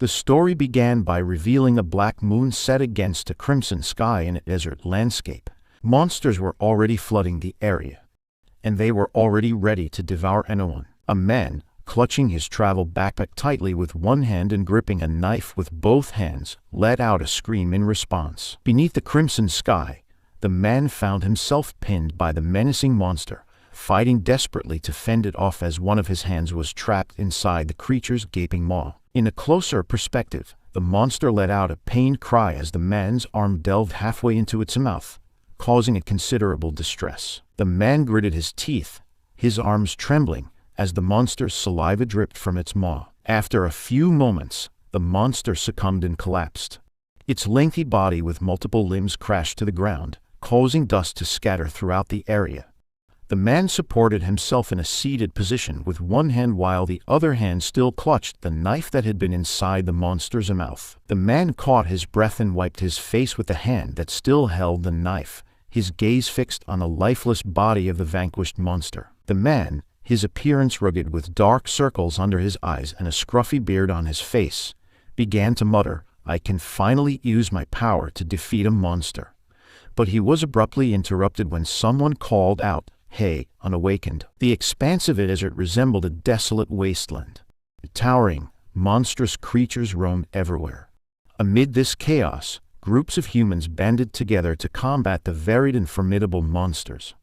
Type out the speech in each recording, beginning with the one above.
The story began by revealing a black moon set against a crimson sky in a desert landscape. Monsters were already flooding the area, and they were already ready to devour anyone. A man, clutching his travel backpack tightly with one hand and gripping a knife with both hands, let out a scream in response. Beneath the crimson sky, the man found himself pinned by the menacing monster, fighting desperately to fend it off as one of his hands was trapped inside the creature's gaping maw. In a closer perspective, the monster let out a pained cry as the man's arm delved halfway into its mouth, causing it considerable distress. The man gritted his teeth, his arms trembling, as the monster's saliva dripped from its maw. After a few moments, the monster succumbed and collapsed. Its lengthy body with multiple limbs crashed to the ground, causing dust to scatter throughout the area. The man supported himself in a seated position with one hand while the other hand still clutched the knife that had been inside the monster's mouth. The man caught his breath and wiped his face with the hand that still held the knife, his gaze fixed on the lifeless body of the vanquished monster. The man, his appearance rugged with dark circles under his eyes and a scruffy beard on his face, began to mutter, "I can finally use my power to defeat a monster." But he was abruptly interrupted when someone called out, "Hey, unawakened." The expanse of it desert resembled a desolate wasteland. Towering, monstrous creatures roamed everywhere. Amid this chaos, groups of humans banded together to combat the varied and formidable monsters.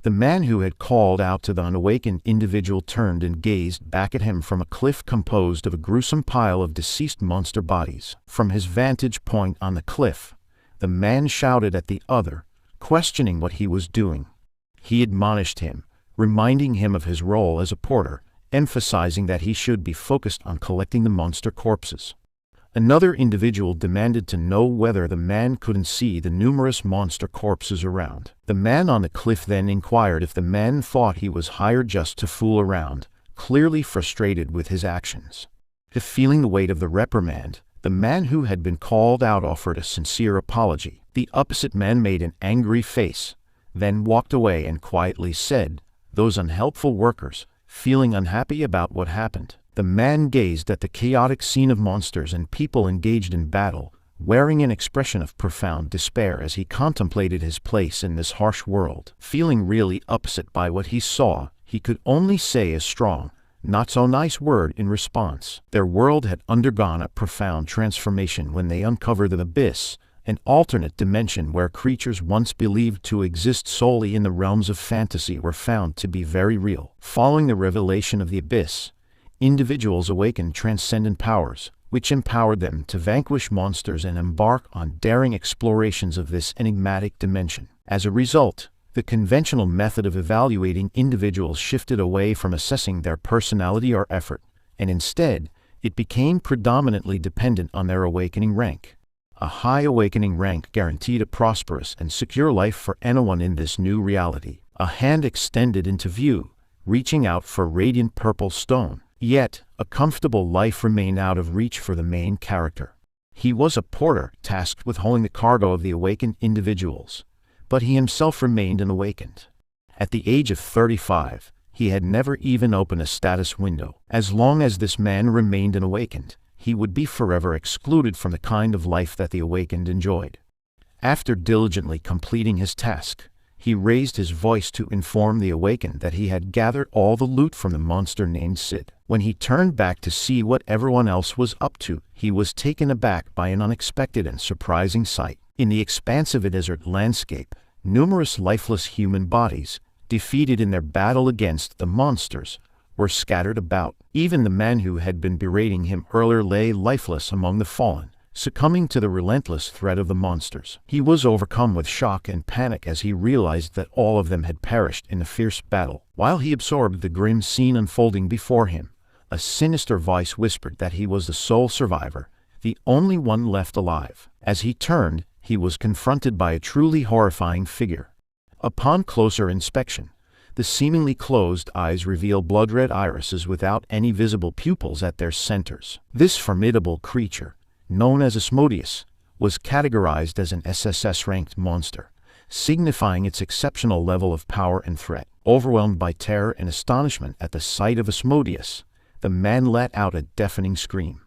The man who had called out to the unawakened individual turned and gazed back at him from a cliff composed of a gruesome pile of deceased monster bodies. From his vantage point on the cliff, the man shouted at the other, questioning what he was doing. He admonished him, reminding him of his role as a porter, emphasizing that he should be focused on collecting the monster corpses. Another individual demanded to know whether the man couldn't see the numerous monster corpses around. The man on the cliff then inquired if the man thought he was hired just to fool around, clearly frustrated with his actions. Feeling the weight of the reprimand, the man who had been called out offered a sincere apology. The opposite man made an angry face, then walked away and quietly said, "Those unhelpful workers," feeling unhappy about what happened. The man gazed at the chaotic scene of monsters and people engaged in battle, wearing an expression of profound despair as he contemplated his place in this harsh world. Feeling really upset by what he saw, he could only say a strong, not so nice word in response. Their world had undergone a profound transformation when they uncovered the abyss, an alternate dimension where creatures once believed to exist solely in the realms of fantasy were found to be very real. Following the revelation of the abyss, individuals awakened transcendent powers, which empowered them to vanquish monsters and embark on daring explorations of this enigmatic dimension. As a result, the conventional method of evaluating individuals shifted away from assessing their personality or effort, and instead, it became predominantly dependent on their awakening rank. A high awakening rank guaranteed a prosperous and secure life for anyone in this new reality. A hand extended into view, reaching out for radiant purple stone. Yet, a comfortable life remained out of reach for the main character. He was a porter tasked with hauling the cargo of the awakened individuals, but he himself remained unawakened. At the age of 35, he had never even opened a status window. As long as this man remained unawakened, he would be forever excluded from the kind of life that the awakened enjoyed. After diligently completing his task, he raised his voice to inform the awakened that he had gathered all the loot from the monster named Sid. When he turned back to see what everyone else was up to, he was taken aback by an unexpected and surprising sight. In the expanse of a desert landscape, numerous lifeless human bodies, defeated in their battle against the monsters, were scattered about. Even the man who had been berating him earlier lay lifeless among the fallen, succumbing to the relentless threat of the monsters. He was overcome with shock and panic as he realized that all of them had perished in a fierce battle. While he absorbed the grim scene unfolding before him, a sinister voice whispered that he was the sole survivor, the only one left alive. As he turned, he was confronted by a truly horrifying figure. Upon closer inspection, the seemingly closed eyes reveal blood-red irises without any visible pupils at their centers. This formidable creature, known as Asmodeus, was categorized as an SSS-ranked monster, signifying its exceptional level of power and threat. Overwhelmed by terror and astonishment at the sight of Asmodeus, the man let out a deafening scream.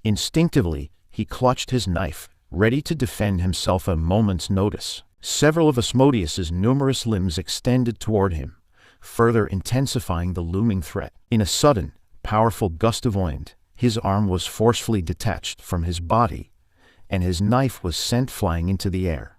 Instinctively, he clutched his knife, ready to defend himself at a moment's notice. Several of Asmodeus's numerous limbs extended toward him, further intensifying the looming threat. In a sudden, powerful gust of wind, his arm was forcefully detached from his body, and his knife was sent flying into the air.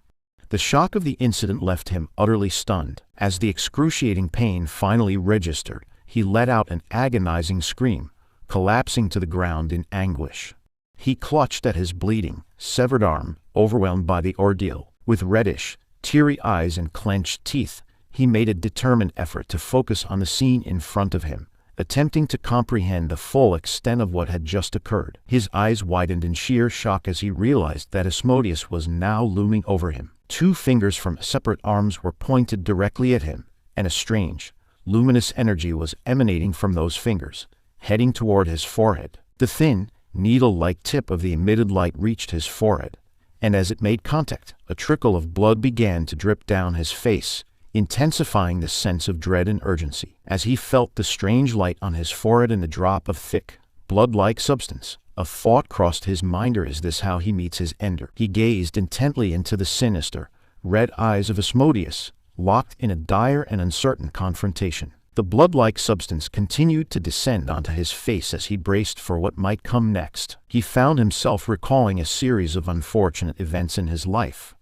The shock of the incident left him utterly stunned. As the excruciating pain finally registered, he let out an agonizing scream, collapsing to the ground in anguish. He clutched at his bleeding, severed arm, overwhelmed by the ordeal. With reddish, teary eyes and clenched teeth, he made a determined effort to focus on the scene in front of him, attempting to comprehend the full extent of what had just occurred. His eyes widened in sheer shock as he realized that Asmodeus was now looming over him. 2 fingers from separate arms were pointed directly at him, and a strange, luminous energy was emanating from those fingers, heading toward his forehead. The thin, needle-like tip of the emitted light reached his forehead, and as it made contact, a trickle of blood began to drip down his face, intensifying the sense of dread and urgency. As he felt the strange light on his forehead and the drop of thick, blood-like substance, a thought crossed his mind: or is this how he meets his ender? He gazed intently into the sinister, red eyes of Asmodeus, locked in a dire and uncertain confrontation. The blood-like substance continued to descend onto his face as he braced for what might come next. He found himself recalling a series of unfortunate events in his life.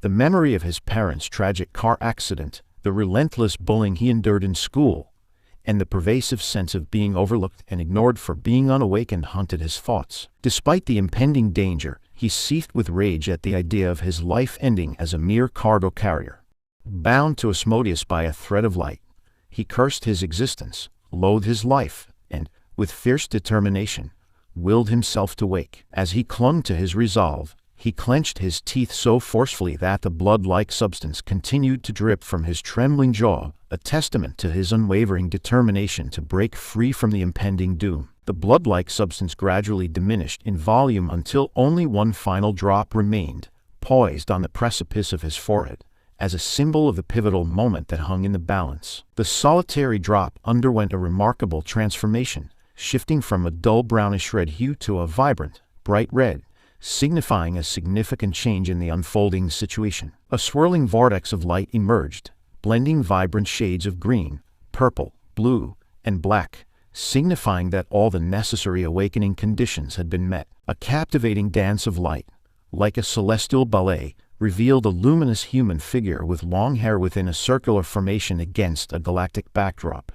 The memory of his parents' tragic car accident, the relentless bullying he endured in school, and the pervasive sense of being overlooked and ignored for being unawakened haunted his thoughts. Despite the impending danger, he seethed with rage at the idea of his life ending as a mere cargo carrier. Bound to Asmodeus by a thread of light, he cursed his existence, loathed his life, and, with fierce determination, willed himself to wake. As he clung to his resolve, he clenched his teeth so forcefully that the blood-like substance continued to drip from his trembling jaw, a testament to his unwavering determination to break free from the impending doom. The blood-like substance gradually diminished in volume until only one final drop remained, poised on the precipice of his forehead, as a symbol of the pivotal moment that hung in the balance. The solitary drop underwent a remarkable transformation, shifting from a dull brownish red hue to a vibrant, bright red, signifying a significant change in the unfolding situation. A swirling vortex of light emerged, blending vibrant shades of green, purple, blue, and black, signifying that all the necessary awakening conditions had been met. A captivating dance of light, like a celestial ballet, revealed a luminous human figure with long hair within a circular formation against a galactic backdrop.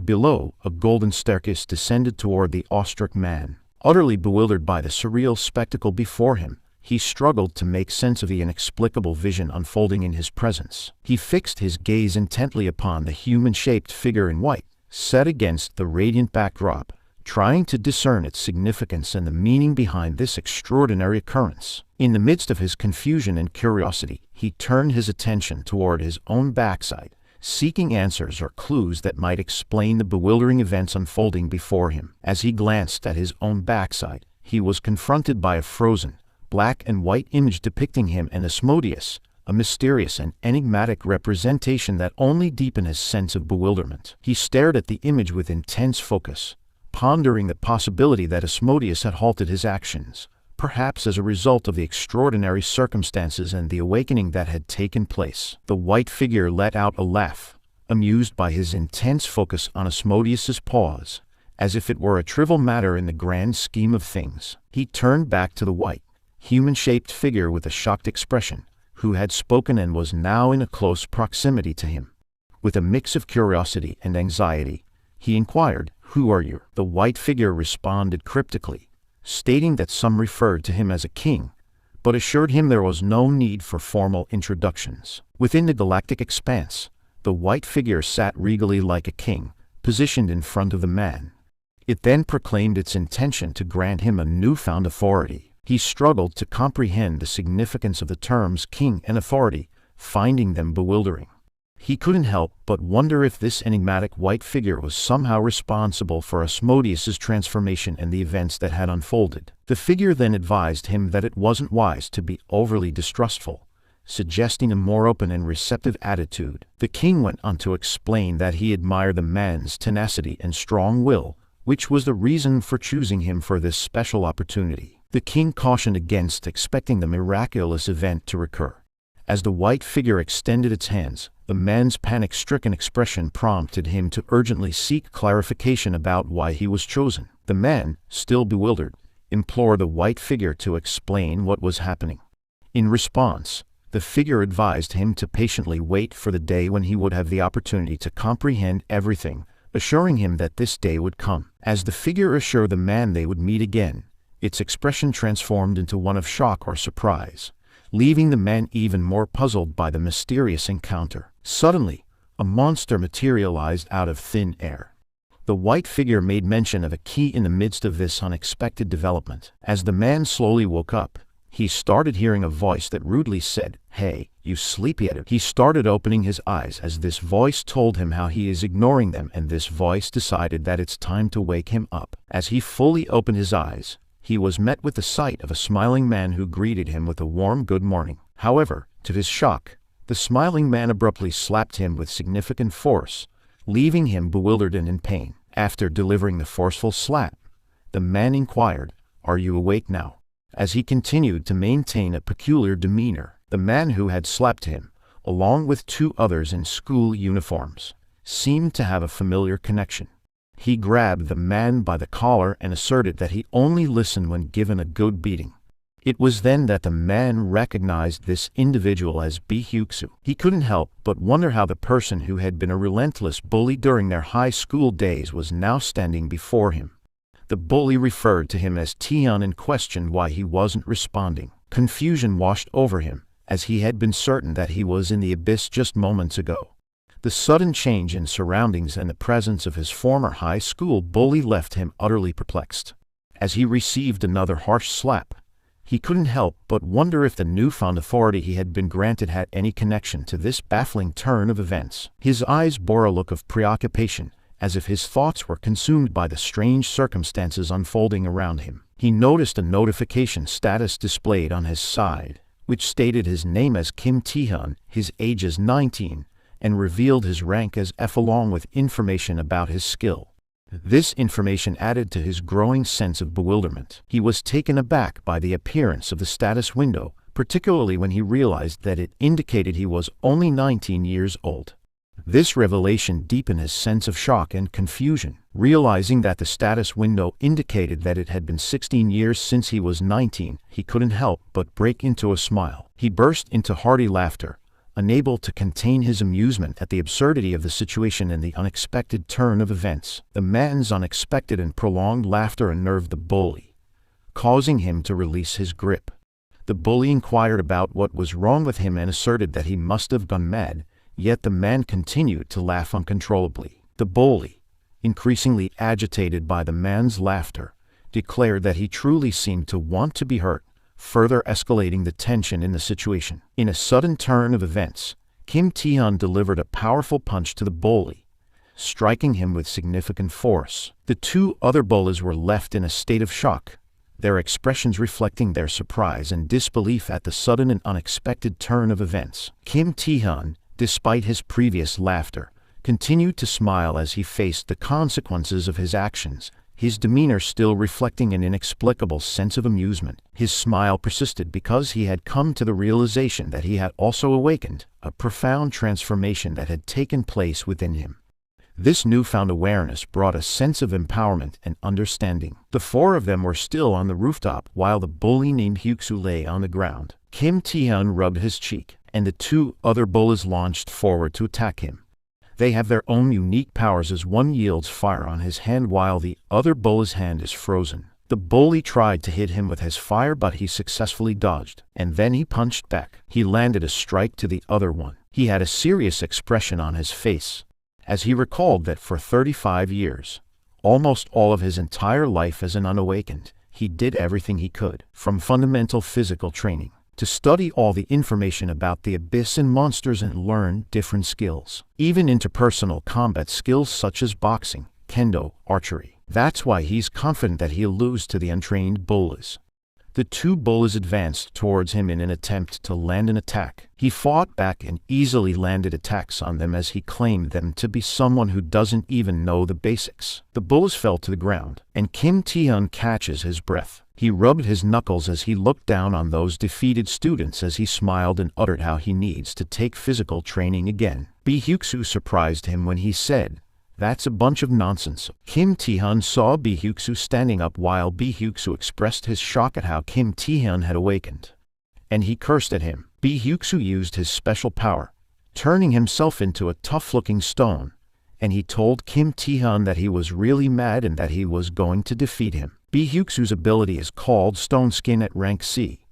Below, a golden staircase descended toward the awestruck man. Utterly bewildered by the surreal spectacle before him, he struggled to make sense of the inexplicable vision unfolding in his presence. He fixed his gaze intently upon the human-shaped figure in white, set against the radiant backdrop, trying to discern its significance and the meaning behind this extraordinary occurrence. In the midst of his confusion and curiosity, he turned his attention toward his own backside, seeking answers or clues that might explain the bewildering events unfolding before him. As he glanced at his own backside, he was confronted by a frozen, black and white image depicting him and Asmodeus, a mysterious and enigmatic representation that only deepened his sense of bewilderment. He stared at the image with intense focus, pondering the possibility that Asmodeus had halted his actions, perhaps as a result of the extraordinary circumstances and the awakening that had taken place. The white figure let out a laugh, amused by his intense focus on Asmodeus's pause, as if it were a trivial matter in the grand scheme of things. He turned back to the white, human-shaped figure with a shocked expression, who had spoken and was now in a close proximity to him. With a mix of curiosity and anxiety, he inquired, "Who are you?" The white figure responded cryptically, stating that some referred to him as a king, but assured him there was no need for formal introductions. Within the galactic expanse, the white figure sat regally like a king, positioned in front of the man. It then proclaimed its intention to grant him a newfound authority. He struggled to comprehend the significance of the terms king and authority, finding them bewildering. He couldn't help but wonder if this enigmatic white figure was somehow responsible for Asmodeus's transformation and the events that had unfolded. The figure then advised him that it wasn't wise to be overly distrustful, suggesting a more open and receptive attitude. The king went on to explain that he admired the man's tenacity and strong will, which was the reason for choosing him for this special opportunity. The king cautioned against expecting the miraculous event to recur. As the white figure extended its hands, the man's panic-stricken expression prompted him to urgently seek clarification about why he was chosen. The man, still bewildered, implored the white figure to explain what was happening. In response, the figure advised him to patiently wait for the day when he would have the opportunity to comprehend everything, assuring him that this day would come. As the figure assured the man they would meet again, its expression transformed into one of shock or surprise, leaving the man even more puzzled by the mysterious encounter. Suddenly, a monster materialized out of thin air. The white figure made mention of a key in the midst of this unexpected development. As the man slowly woke up, he started hearing a voice that rudely said, "Hey, you sleepyhead." He started opening his eyes as this voice told him how he is ignoring them, and this voice decided that it's time to wake him up. As he fully opened his eyes, he was met with the sight of a smiling man who greeted him with a warm good morning. However, to his shock, the smiling man abruptly slapped him with significant force, leaving him bewildered and in pain. After delivering the forceful slap, the man inquired, "Are you awake now?" As he continued to maintain a peculiar demeanor, the man who had slapped him, along with two others in school uniforms, seemed to have a familiar connection. He grabbed the man by the collar and asserted that he only listened when given a good beating. It was then that the man recognized this individual as Byuksu. He couldn't help but wonder how the person who had been a relentless bully during their high school days was now standing before him. The bully referred to him as Tian and questioned why he wasn't responding. Confusion washed over him, as he had been certain that he was in the abyss just moments ago. The sudden change in surroundings and the presence of his former high school bully left him utterly perplexed. As he received another harsh slap, he couldn't help but wonder if the newfound authority he had been granted had any connection to this baffling turn of events. His eyes bore a look of preoccupation, as if his thoughts were consumed by the strange circumstances unfolding around him. He noticed a notification status displayed on his side, which stated his name as Kim Tae-hyun, his age as 19, and revealed his rank as F along with information about his skill. This information added to his growing sense of bewilderment. He was taken aback by the appearance of the status window, particularly when he realized that it indicated he was only 19 years old. This revelation deepened his sense of shock and confusion. Realizing that the status window indicated that it had been 16 years since he was 19, he couldn't help but break into a smile. He burst into hearty laughter, unable to contain his amusement at the absurdity of the situation and the unexpected turn of events. The man's unexpected and prolonged laughter unnerved the bully, causing him to release his grip. The bully inquired about what was wrong with him and asserted that he must have gone mad, yet the man continued to laugh uncontrollably. The bully, increasingly agitated by the man's laughter, declared that he truly seemed to want to be hurt, further escalating the tension in the situation. In a sudden turn of events, Kim Tae-hyun delivered a powerful punch to the bully, striking him with significant force. The two other bullies were left in a state of shock, their expressions reflecting their surprise and disbelief at the sudden and unexpected turn of events. Kim Tae-hyun, despite his previous laughter, continued to smile as he faced the consequences of his actions, his demeanor still reflecting an inexplicable sense of amusement. His smile persisted because he had come to the realization that he had also awakened a profound transformation that had taken place within him. This newfound awareness brought a sense of empowerment and understanding. The four of them were still on the rooftop while the bully named Hyuksu lay on the ground. Kim Tae-hyun rubbed his cheek, and the two other bullies launched forward to attack him. They have their own unique powers as one yields fire on his hand while the other bully's hand is frozen. The bully tried to hit him with his fire but he successfully dodged, and then he punched back. He landed a strike to the other one. He had a serious expression on his face, as he recalled that for 35 years, almost all of his entire life as an unawakened, he did everything he could, from fundamental physical training to study all the information about the abyss and monsters and learn different skills, even interpersonal combat skills such as boxing, kendo, archery. That's why he's confident that he'll lose to the untrained bullies. The two bullies advanced towards him in an attempt to land an attack. He fought back and easily landed attacks on them as he claimed them to be someone who doesn't even know the basics. The bullies fell to the ground, and Kim Tae-hyun catches his breath. He rubbed his knuckles as he looked down on those defeated students as he smiled and uttered how he needs to take physical training again. Bi Hyuk-soo surprised him when he said, "That's a bunch of nonsense." Kim Tae-hyun saw Bi Hyuk-soo standing up while Bi Hyuk-soo expressed his shock at how Kim Tae-hyun had awakened. And he cursed at him. Bi Hyuk-soo used his special power, turning himself into a tough-looking stone, and he told Kim Tae-hyun that he was really mad and that he was going to defeat him. Bi Hyuk-soo's ability is called Stone Skin at rank C.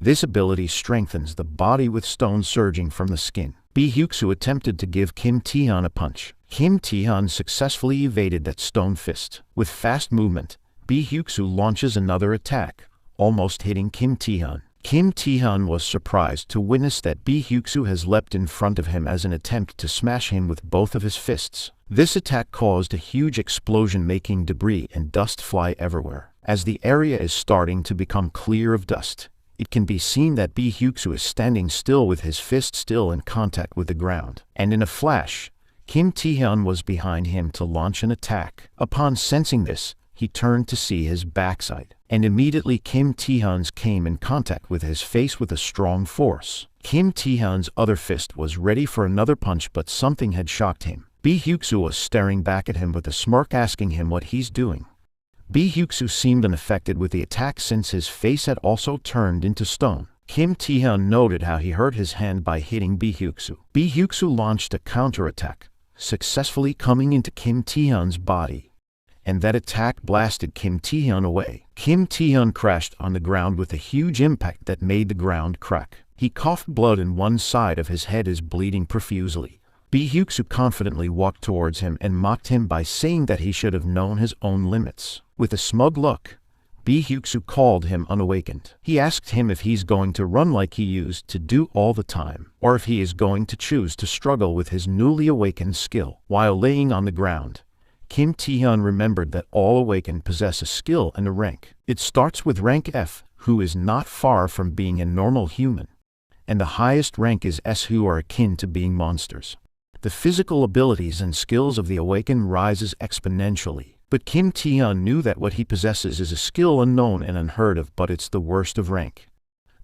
This ability strengthens the body with stones surging from the skin. Bi Hyuk-soo attempted to give Kim Tae-hyun a punch. Kim Tae-hyun successfully evaded that stone fist. With fast movement, Bi Hyuk-soo launches another attack, almost hitting Kim Tae-hyun. Kim Tae-hyun was surprised to witness that Bi Hyuk-soo has leapt in front of him as an attempt to smash him with both of his fists. This attack caused a huge explosion, making debris and dust fly everywhere. As the area is starting to become clear of dust, it can be seen that Bi Hyuk-soo is standing still with his fist still in contact with the ground. And in a flash, Kim Tae-hyun was behind him to launch an attack. Upon sensing this, he turned to see his backside, and immediately Kim Tae-hyun's came in contact with his face with a strong force. Kim Tae-hyun's other fist was ready for another punch, but something had shocked him. Bi Hyuk-soo was staring back at him with a smirk, asking him what he's doing. Bi Hyuk-soo seemed unaffected with the attack since his face had also turned into stone. Kim Tae-hyun noted how he hurt his hand by hitting Bi Hyuk-soo. Bi Hyuk-soo launched a counterattack, successfully coming into Kim Tae-hyun's body, and that attack blasted Kim Tae-hyun away. Kim Tae-hyun crashed on the ground with a huge impact that made the ground crack. He coughed blood and one side of his head is bleeding profusely. Bi Hyuk-soo confidently walked towards him and mocked him by saying that he should have known his own limits. With a smug look, Bi Hyuk-soo called him unawakened. He asked him if he's going to run like he used to do all the time, or if he is going to choose to struggle with his newly awakened skill. While laying on the ground, Kim Tae-hyun remembered that all awakened possess a skill and a rank. It starts with rank F, who is not far from being a normal human, and the highest rank is S, who are akin to being monsters. The physical abilities and skills of the awakened rises exponentially. But Kim Tae-hyun knew that what he possesses is a skill unknown and unheard of, but it's the worst of rank.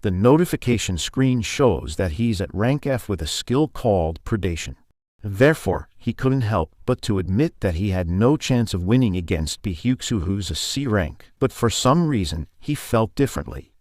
The notification screen shows that he's at rank F with a skill called Predation. Therefore, he couldn't help but to admit that he had no chance of winning against Bi Hyuk-soo, who's a C rank. But for some reason, he felt differently.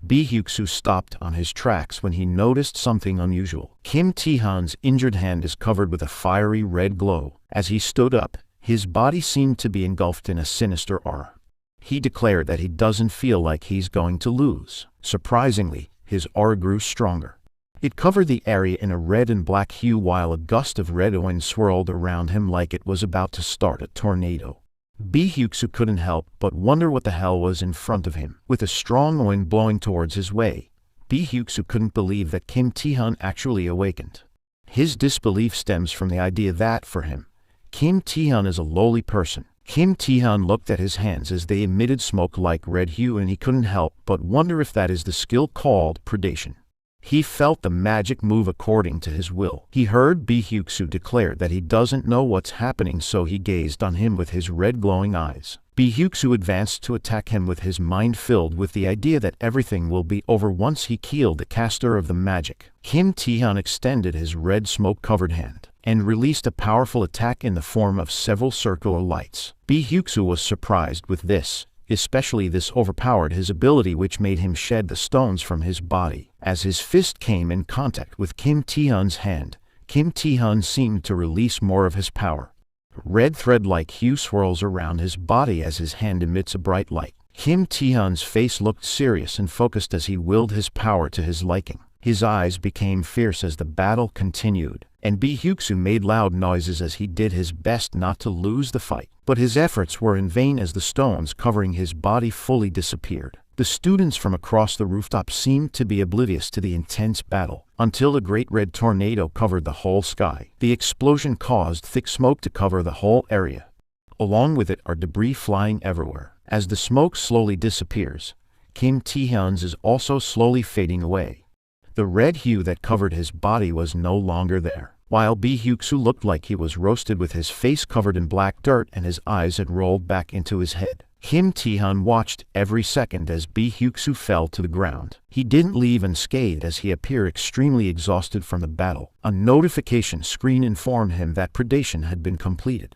Bi Hyuk-soo stopped on his tracks when he noticed something unusual. Kim Tae-hyun's injured hand is covered with a fiery red glow. As he stood up, his body seemed to be engulfed in a sinister aura. He declared that he doesn't feel like he's going to lose. Surprisingly, his aura grew stronger. It covered the area in a red and black hue while a gust of red wind swirled around him like it was about to start a tornado. Bi Hyuk-soo couldn't help but wonder what the hell was in front of him. With a strong wind blowing towards his way, Bi Hyuk-soo couldn't believe that Kim Tae-hyun actually awakened. His disbelief stems from the idea that, for him, Kim Tae-hyun is a lowly person. Kim Tae-hyun looked at his hands as they emitted smoke like red hue, and he couldn't help but wonder if that is the skill called Predation. He felt the magic move according to his will. He heard Bi Hyuk-soo declare that he doesn't know what's happening, so he gazed on him with his red glowing eyes. Bi Hyuk-soo advanced to attack him with his mind filled with the idea that everything will be over once he killed the caster of the magic. Kim Tae-hyun extended his red smoke-covered hand and released a powerful attack in the form of several circular lights. Bi Hyuk-soo was surprised with this. Especially this overpowered his ability, which made him shed the stones from his body. As his fist came in contact with Kim Tae-hyun's hand, Kim Tae-hyun seemed to release more of his power. Red thread-like hue swirls around his body as his hand emits a bright light. Kim Tae-hyun's face looked serious and focused as he willed his power to his liking. His eyes became fierce as the battle continued, and Bi Hyuk-soo made loud noises as he did his best not to lose the fight. But his efforts were in vain as the stones covering his body fully disappeared. The students from across the rooftop seemed to be oblivious to the intense battle, until a great red tornado covered the whole sky. The explosion caused thick smoke to cover the whole area. Along with it are debris flying everywhere. As the smoke slowly disappears, Kim Tae-hyun's is also slowly fading away. The red hue that covered his body was no longer there, while Bae Hyuk-soo looked like he was roasted with his face covered in black dirt and his eyes had rolled back into his head. Kim Tae-hyun watched every second as Bae Hyuk-soo fell to the ground. He didn't leave unscathed as he appeared extremely exhausted from the battle. A notification screen informed him that predation had been completed,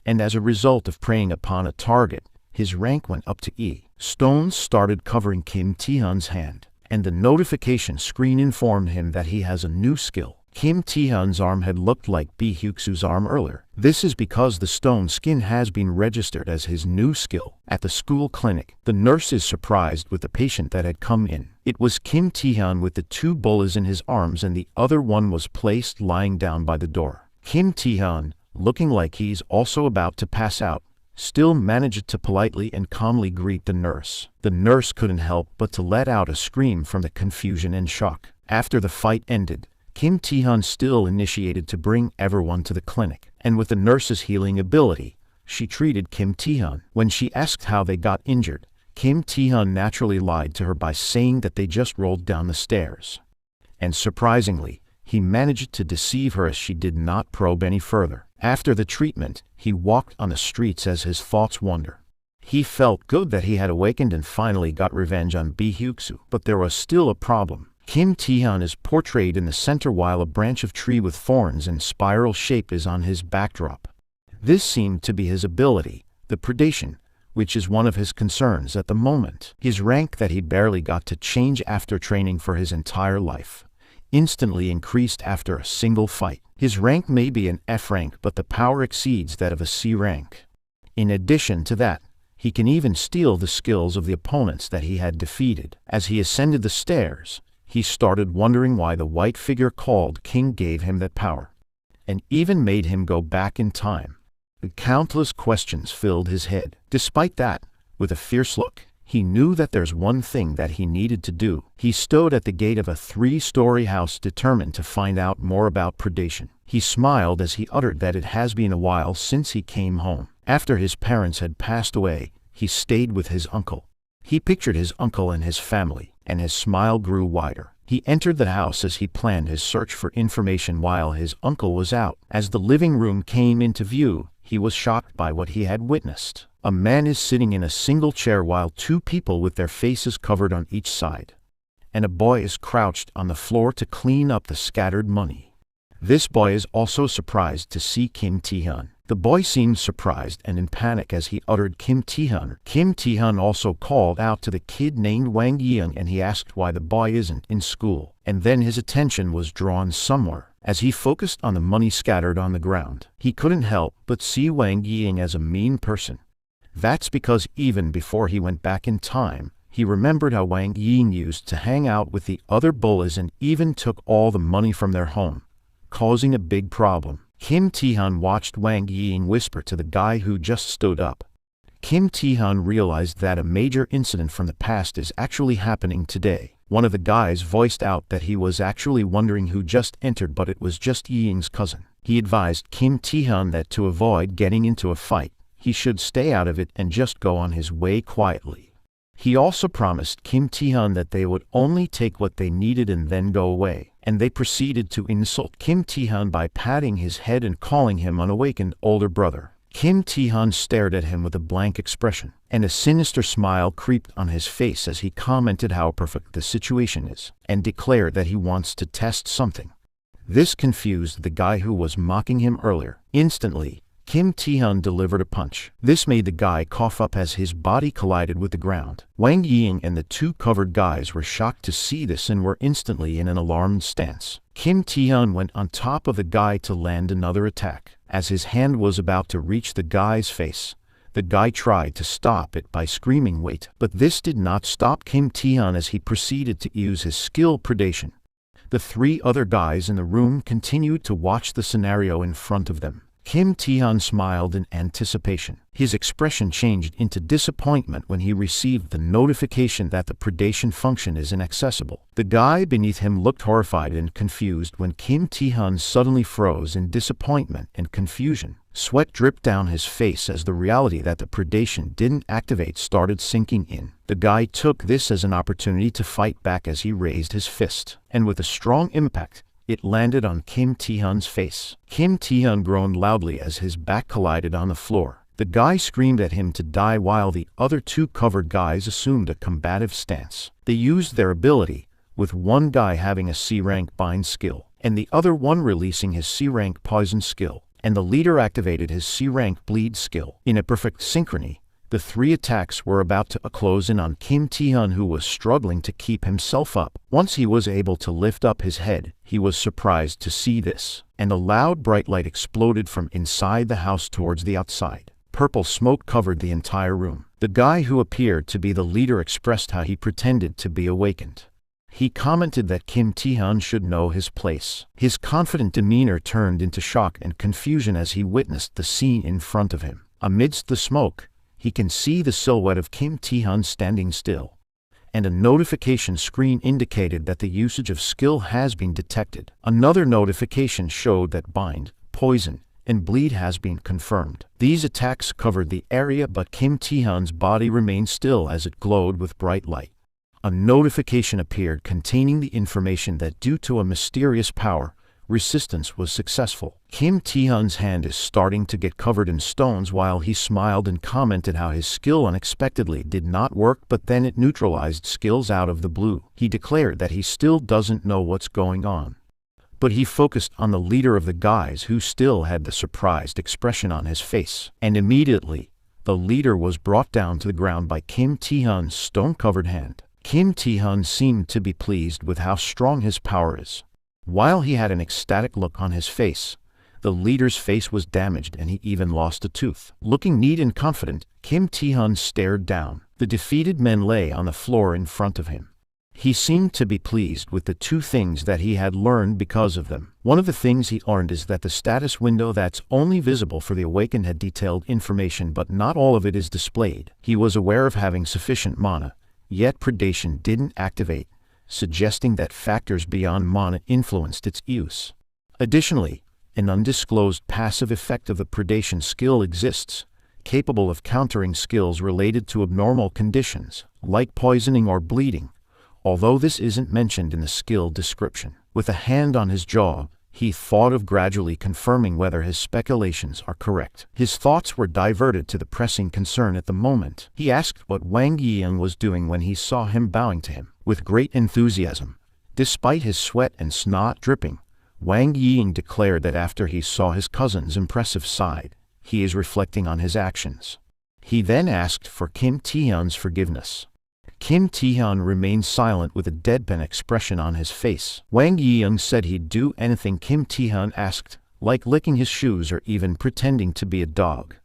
and as a result of preying upon a target, his rank went up to E. Stones started covering Kim Tae-hyun's hand, and the notification screen informed him that he has a new skill. Kim Tae-hyun's arm had looked like Bae Hyuk-soo's arm earlier. This is because the stone skin has been registered as his new skill. At the school clinic, the nurse is surprised with the patient that had come in. It was Kim Tae-hyun with the 2 bullets in his arms and the other one was placed lying down by the door. Kim Tae-hyun, looking like he's also about to pass out, still managed to politely and calmly greet the nurse. The nurse couldn't help but to let out a scream from the confusion and shock. After the fight ended, Kim Tae-hyun still initiated to bring everyone to the clinic, and with the nurse's healing ability, she treated Kim Tae-hyun. When she asked how they got injured, Kim Tae-hyun naturally lied to her by saying that they just rolled down the stairs. And surprisingly, he managed to deceive her as she did not probe any further. After the treatment, he walked on the streets as his thoughts wander. He felt good that he had awakened and finally got revenge on Bae Hyuk-soo, but there was still a problem. Kim Tae-hyun is portrayed in the center while a branch of tree with thorns and spiral shape is on his backdrop. This seemed to be his ability, the predation, which is one of his concerns at the moment. His rank that he barely got to change after training for his entire life instantly increased after a single fight. His rank may be an F rank, but the power exceeds that of a C rank. In addition to that, he can even steal the skills of the opponents that he had defeated. As he ascended the stairs, he started wondering why the white figure called King gave him that power, and even made him go back in time. The countless questions filled his head. Despite that, with a fierce look, he knew that there's one thing that he needed to do. He stood at the gate of a 3-story house determined to find out more about predation. He smiled as he uttered that it has been a while since he came home. After his parents had passed away, he stayed with his uncle. He pictured his uncle and his family, and his smile grew wider. He entered the house as he planned his search for information while his uncle was out. As the living room came into view, he was shocked by what he had witnessed. A man is sitting in a single chair while 2 people with their faces covered on each side, and a boy is crouched on the floor to clean up the scattered money. This boy is also surprised to see Kim Tae-hyun. The boy seemed surprised and in panic as he uttered Kim Tae-hyun. Kim Tae-hyun also called out to the kid named Wang Yi-young and he asked why the boy isn't in school. And then his attention was drawn somewhere. As he focused on the money scattered on the ground, he couldn't help but see Wang Yi-young as a mean person. That's because even before he went back in time, he remembered how Wang Yi-young used to hang out with the other bullies and even took all the money from their home, causing a big problem. Kim Tae-hyun watched Wang Yi-young whisper to the guy who just stood up. Kim Tae-hyun realized that a major incident from the past is actually happening today. One of the guys voiced out that he was actually wondering who just entered, but it was just Yi-young's cousin. He advised Kim Tae-hyun that to avoid getting into a fight, he should stay out of it and just go on his way quietly. He also promised Kim Tae-hyun that they would only take what they needed and then go away. And they proceeded to insult Kim Tae-hyun by patting his head and calling him an awakened older brother. Kim Tae-hyun stared at him with a blank expression, and a sinister smile creeped on his face as he commented how perfect the situation is, and declared that he wants to test something. This confused the guy who was mocking him earlier. Instantly, Kim Tae-hyun delivered a punch. This made the guy cough up as his body collided with the ground. Wang Yi-young and the 2 covered guys were shocked to see this and were instantly in an alarmed stance. Kim Tae-hyun went on top of the guy to land another attack. As his hand was about to reach the guy's face, the guy tried to stop it by screaming "wait," but this did not stop Kim Tae-hyun as he proceeded to use his skill predation. The 3 other guys in the room continued to watch the scenario in front of them. Kim Tae-hyun smiled in anticipation. His expression changed into disappointment when he received the notification that the predation function is inaccessible. The guy beneath him looked horrified and confused when Kim Tae-hyun suddenly froze in disappointment and confusion. Sweat dripped down his face as the reality that the predation didn't activate started sinking in. The guy took this as an opportunity to fight back as he raised his fist, and with a strong impact, it landed on Kim Tae-hun's face. Kim Tae-hun groaned loudly as his back collided on the floor. The guy screamed at him to die while the other two covered guys assumed a combative stance. They used their ability, with one guy having a C-rank bind skill, and the other one releasing his C-rank poison skill, and the leader activated his C-rank bleed skill. In a perfect synchrony, the three attacks were about to close in on Kim Tae-hun, who was struggling to keep himself up. Once he was able to lift up his head, he was surprised to see this, and a loud bright light exploded from inside the house towards the outside. Purple smoke covered the entire room. The guy who appeared to be the leader expressed how he pretended to be awakened. He commented that Kim Tae-hun should know his place. His confident demeanor turned into shock and confusion as he witnessed the scene in front of him. Amidst the smoke, he can see the silhouette of Kim Tae-hun standing still, and a notification screen indicated that the usage of skill has been detected. Another notification showed that bind, poison, and bleed has been confirmed. These attacks covered the area, but Kim Tae-hun's body remained still as it glowed with bright light. A notification appeared containing the information that due to a mysterious power, resistance was successful. Kim Tae-hun's hand is starting to get covered in stones while he smiled and commented how his skill unexpectedly did not work, but then it neutralized skills out of the blue. He declared that he still doesn't know what's going on, but he focused on the leader of the guys, who still had the surprised expression on his face. And immediately, the leader was brought down to the ground by Kim Tae-hun's stone-covered hand. Kim Tae-hun seemed to be pleased with how strong his power is. While he had an ecstatic look on his face, the leader's face was damaged and he even lost a tooth. Looking neat and confident, Kim Tae-hun stared down. The defeated men lay on the floor in front of him. He seemed to be pleased with the two things that he had learned because of them. One of the things he learned is that the status window that's only visible for the awakened had detailed information, but not all of it is displayed. He was aware of having sufficient mana, yet predation didn't activate, suggesting that factors beyond mana influenced its use. Additionally, an undisclosed passive effect of the predation skill exists, capable of countering skills related to abnormal conditions, like poisoning or bleeding, although this isn't mentioned in the skill description. With a hand on his jaw, he thought of gradually confirming whether his speculations are correct. His thoughts were diverted to the pressing concern at the moment. He asked what Wang Yiying was doing when he saw him bowing to him. With great enthusiasm, despite his sweat and snot dripping, Wang Yiying declared that after he saw his cousin's impressive side, he is reflecting on his actions. He then asked for Kim Tae-hun's forgiveness. Kim Tae-hun remained silent with a deadpan expression on his face. Wang Yiying said he'd do anything Kim Tae-hun asked, like licking his shoes or even pretending to be a dog.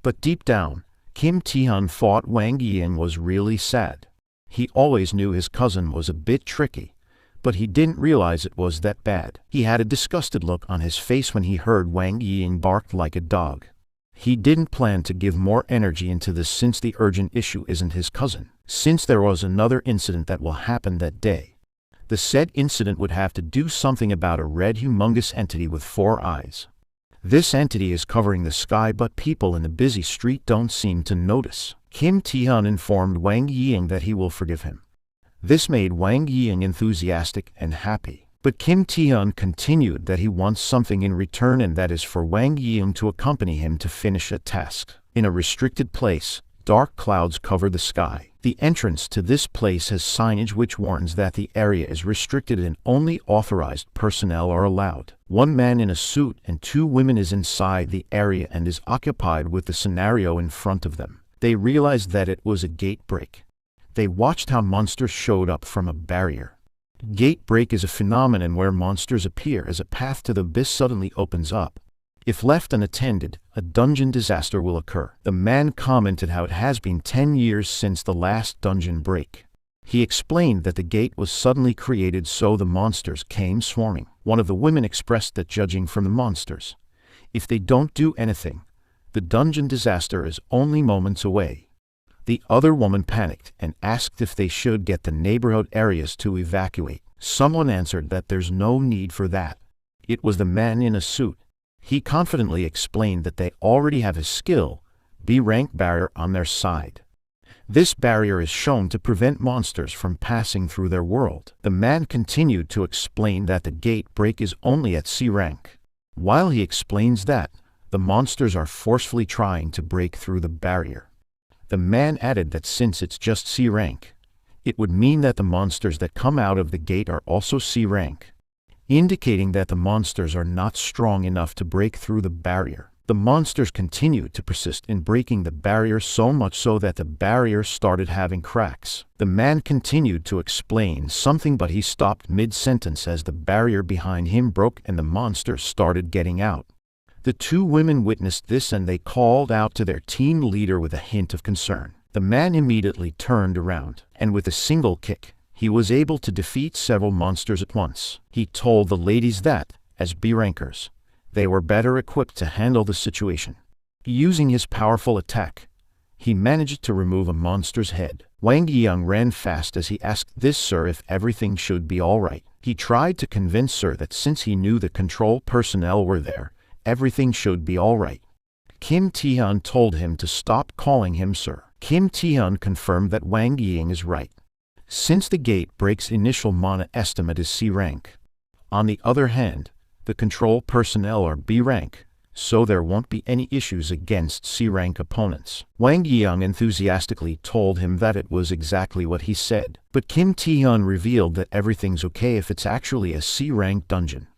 But deep down, Kim Tae-hun thought Wang Yiying was really sad. He always knew his cousin was a bit tricky, but he didn't realize it was that bad. He had a disgusted look on his face when he heard Wang Yiying bark like a dog. He didn't plan to give more energy into this since the urgent issue isn't his cousin. Since there was another incident that will happen that day, the said incident would have to do something about a red humongous entity with 4 eyes. This entity is covering the sky, but people in the busy street don't seem to notice. Kim Tae-hun informed Wang Yiying that he will forgive him. This made Wang Yiying enthusiastic and happy. But Kim Tae-hun continued that he wants something in return, and that is for Wang Yiying to accompany him to finish a task. In a restricted place, dark clouds cover the sky. The entrance to this place has signage which warns that the area is restricted and only authorized personnel are allowed. One man in a suit and 2 women is inside the area and is occupied with the scenario in front of them. They realized that it was a gate break. They watched how monsters showed up from a barrier. Gate break is a phenomenon where monsters appear as a path to the abyss suddenly opens up. If left unattended, a dungeon disaster will occur. The man commented how it has been 10 years since the last dungeon break. He explained that the gate was suddenly created so the monsters came swarming. One of the women expressed that judging from the monsters, if they don't do anything, the dungeon disaster is only moments away. The other woman panicked and asked if they should get the neighborhood areas to evacuate. Someone answered that there's no need for that. It was the man in a suit. He confidently explained that they already have his skill, B-rank barrier on their side. This barrier is shown to prevent monsters from passing through their world. The man continued to explain that the gate break is only at C rank. While he explains that, the monsters are forcefully trying to break through the barrier. The man added that since it's just C rank, it would mean that the monsters that come out of the gate are also C rank, indicating that the monsters are not strong enough to break through the barrier. The monsters continued to persist in breaking the barrier so much so that the barrier started having cracks. The man continued to explain something, but he stopped mid-sentence as the barrier behind him broke and the monsters started getting out. The two women witnessed this and they called out to their team leader with a hint of concern. The man immediately turned around, and with a single kick, he was able to defeat several monsters at once. He told the ladies that, as B-rankers, they were better equipped to handle the situation. Using his powerful attack, he managed to remove a monster's head. Wang Yiyang ran fast as he asked this sir if everything should be alright. He tried to convince sir that since he knew the control personnel were there, everything should be alright. Kim Taehyun told him to stop calling him sir. Kim Taehyun confirmed that Wang Yiyang is right, since the gate break's initial mana estimate is C rank. On the other hand, the control personnel are B rank, so there won't be any issues against C rank opponents. Wang Yiyang enthusiastically told him that it was exactly what he said, but Kim Taehyun revealed that everything's okay if it's actually a C rank dungeon.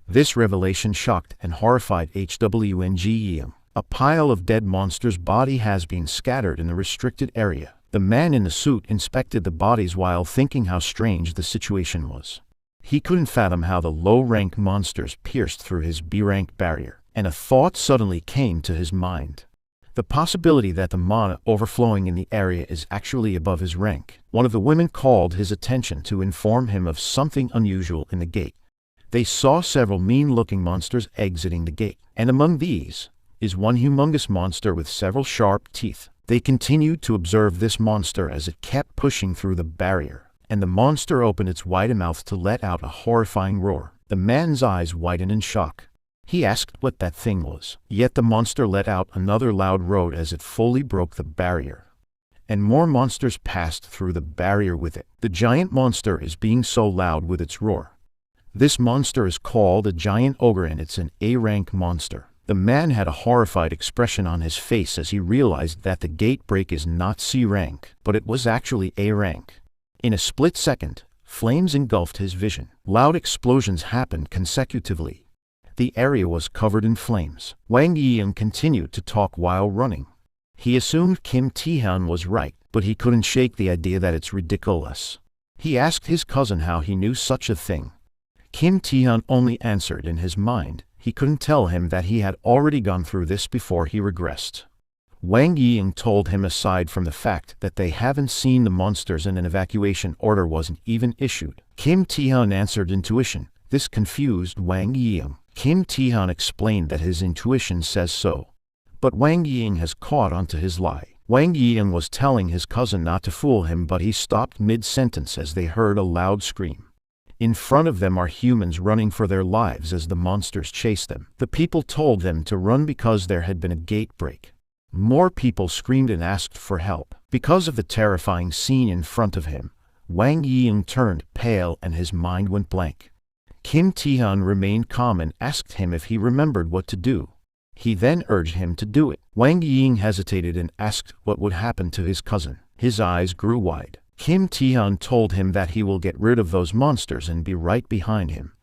This revelation shocked and horrified Wang Yiyang. A pile of dead monsters' body has been scattered in the restricted area. The man in the suit inspected the bodies while thinking how strange the situation was. He couldn't fathom how the low-rank monsters pierced through his B-rank barrier, and a thought suddenly came to his mind. The possibility that the mana overflowing in the area is actually above his rank. One of the women called his attention to inform him of something unusual in the gate. They saw several mean-looking monsters exiting the gate, and among these is one humongous monster with several sharp teeth. They continued to observe this monster as it kept pushing through the barrier, and the monster opened its wide mouth to let out a horrifying roar. The man's eyes widened in shock. He asked what that thing was. Yet the monster let out another loud roar as it fully broke the barrier, and more monsters passed through the barrier with it. The giant monster is being so loud with its roar. This monster is called a giant ogre and it's an A-rank monster. The man had a horrified expression on his face as he realized that the gate break is not C rank, but it was actually A rank. In a split second, flames engulfed his vision. Loud explosions happened consecutively. The area was covered in flames. Wang Yiyang continued to talk while running. He assumed Kim Taehyun was right, but he couldn't shake the idea that it's ridiculous. He asked his cousin how he knew such a thing. Kim Taehyun only answered in his mind. He couldn't tell him that he had already gone through this before he regressed. Wang Yiyang told him aside from the fact that they haven't seen the monsters and an evacuation order wasn't even issued. Kim Taehyun answered intuition. This confused Wang Yiyang. Kim Taehyun explained that his intuition says so, but Wang Yiyang has caught onto his lie. Wang Yiyang was telling his cousin not to fool him, but he stopped mid-sentence as they heard a loud scream. In front of them are humans running for their lives as the monsters chase them. The people told them to run because there had been a gate break. More people screamed and asked for help. Because of the terrifying scene in front of him, Wang Yiyang turned pale and his mind went blank. Kim Taehyun remained calm and asked him if he remembered what to do. He then urged him to do it. Wang Yiyang hesitated and asked what would happen to his cousin. His eyes grew wide. Kim Taehyun told him that he will get rid of those monsters and be right behind him.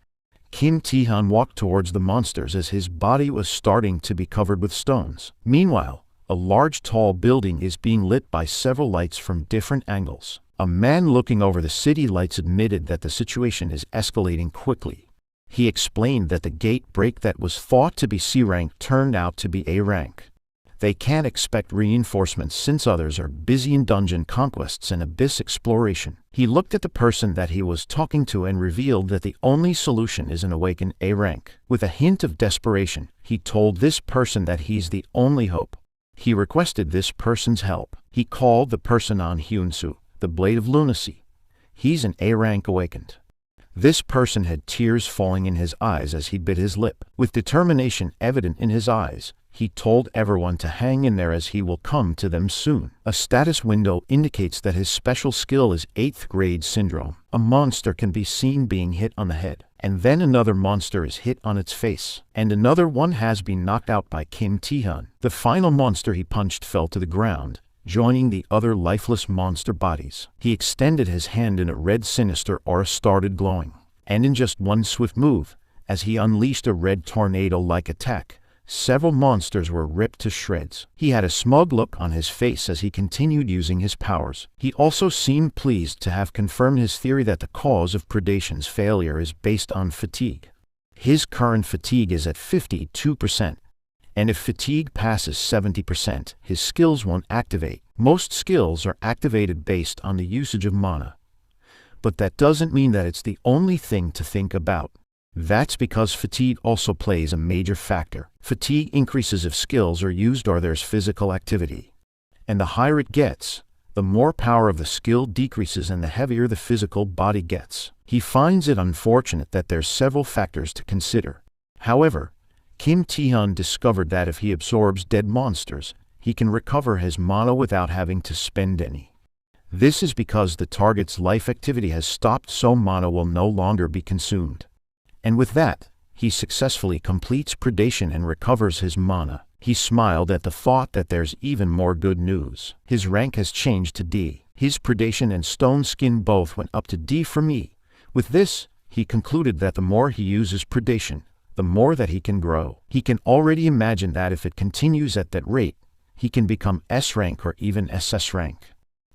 Kim Taehyun walked towards the monsters as his body was starting to be covered with stones. Meanwhile, a large tall building is being lit by several lights from different angles. A man looking over the city lights admitted that the situation is escalating quickly. He explained that the gate break that was thought to be C rank turned out to be A rank. They can't expect reinforcements since others are busy in dungeon conquests and abyss exploration. He looked at the person that he was talking to and revealed that the only solution is an awakened A rank. With a hint of desperation, he told this person that he's the only hope. He requested this person's help. He called the person on Hyunsu, the Blade of Lunacy. He's an A rank awakened. This person had tears falling in his eyes as he bit his lip. With determination evident in his eyes, he told everyone to hang in there as he will come to them soon. A status window indicates that his special skill is 8th grade syndrome. A monster can be seen being hit on the head, and then another monster is hit on its face, and another one has been knocked out by Kim Tae-hyun. The final monster he punched fell to the ground, joining the other lifeless monster bodies. He extended his hand and a red sinister aura started glowing, and in just one swift move, as he unleashed a red tornado-like attack, several monsters were ripped to shreds. He had a smug look on his face as he continued using his powers. He also seemed pleased to have confirmed his theory that the cause of Predation's failure is based on fatigue. His current fatigue is at 52%, and if fatigue passes 70%, his skills won't activate. Most skills are activated based on the usage of mana, but that doesn't mean that it's the only thing to think about. That's because fatigue also plays a major factor. Fatigue increases if skills are used or there's physical activity. And the higher it gets, the more power of the skill decreases and the heavier the physical body gets. He finds it unfortunate that there's several factors to consider. However, Kim Tae-hyun discovered that if he absorbs dead monsters, he can recover his mana without having to spend any. This is because the target's life activity has stopped, so mana will no longer be consumed. And with that, he successfully completes Predation and recovers his mana. He smiled at the thought that there's even more good news. His rank has changed to D. His Predation and Stone Skin both went up to D from E. With this, he concluded that the more he uses Predation, the more that he can grow. He can already imagine that if it continues at that rate, he can become S rank or even SS rank.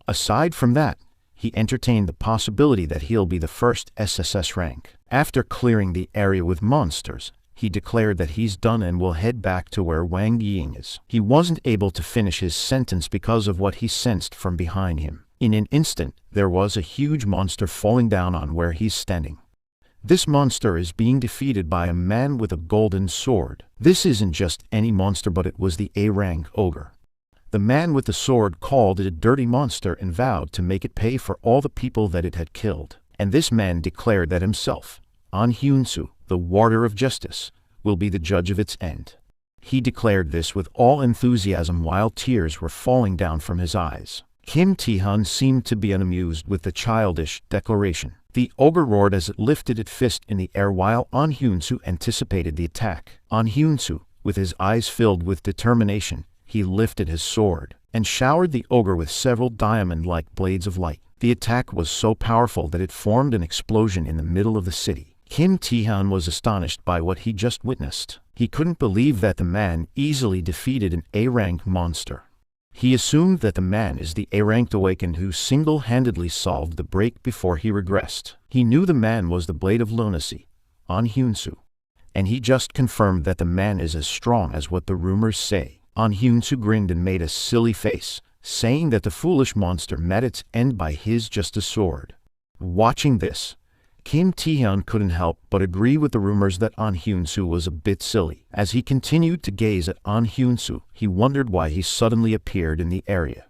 Aside from that, he entertained the possibility that he'll be the first SSS rank. After clearing the area with monsters, he declared that he's done and will head back to where Wang Ying is. He wasn't able to finish his sentence because of what he sensed from behind him. In an instant, there was a huge monster falling down on where he's standing. This monster is being defeated by a man with a golden sword. This isn't just any monster, but it was the A-rank ogre. The man with the sword called it a dirty monster and vowed to make it pay for all the people that it had killed. And this man declared that himself, An Hyun-soo, the warder of justice, will be the judge of its end. He declared this with all enthusiasm while tears were falling down from his eyes. Kim Tae-hyun seemed to be unamused with the childish declaration. The ogre roared as it lifted its fist in the air while An Hyun-soo anticipated the attack. An Hyun-soo, with his eyes filled with determination, he lifted his sword and showered the ogre with several diamond-like blades of light. The attack was so powerful that it formed an explosion in the middle of the city. Kim Tae-hyun was astonished by what he just witnessed. He couldn't believe that the man easily defeated an A-rank monster. He assumed that the man is the A-ranked awakened who single-handedly solved the break before he regressed. He knew the man was the Blade of Lunacy, An Hyun-soo, and he just confirmed that the man is as strong as what the rumors say. An Hyun-soo grinned and made a silly face, saying that the foolish monster met its end by his just a sword. Watching this, Kim Tae-hyun couldn't help but agree with the rumors that An Hyun-soo was a bit silly. As he continued to gaze at An Hyun-soo, he wondered why he suddenly appeared in the area.